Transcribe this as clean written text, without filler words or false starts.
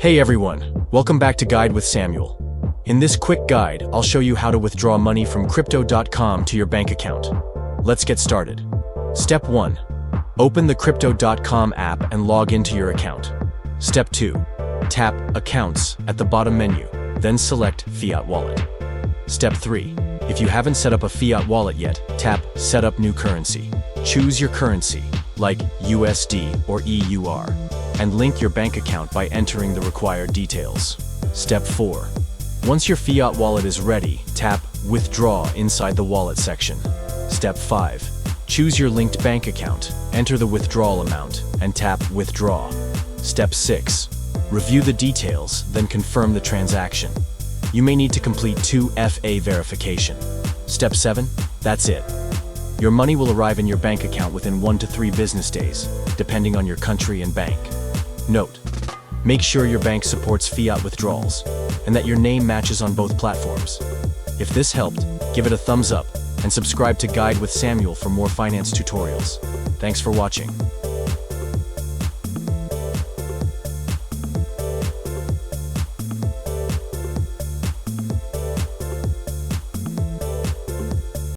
Hey everyone, welcome back to Guide with Samuel. In this quick guide, I'll show you how to withdraw money from crypto.com to your bank account. Let's get started. Step 1. Open the crypto.com app and log into your account. Step 2. Tap Accounts at the bottom menu, then select Fiat Wallet. Step 3. If you haven't set up a fiat wallet yet, tap Set up New Currency. Choose your currency, like USD or EUR, and link your bank account by entering the required details. Step 4. Once your fiat wallet is ready, tap Withdraw inside the wallet section. Step 5. Choose your linked bank account, enter the withdrawal amount, and tap Withdraw. Step 6. Review the details, then confirm the transaction. You may need to complete 2FA verification. Step 7. That's it. Your money will arrive in your bank account within 1 to 3 business days, depending on your country and bank. Note: make sure your bank supports fiat withdrawals, and that your name matches on both platforms. If this helped, give it a thumbs up, and subscribe to Guide with Samuel for more finance tutorials. Thanks for watching.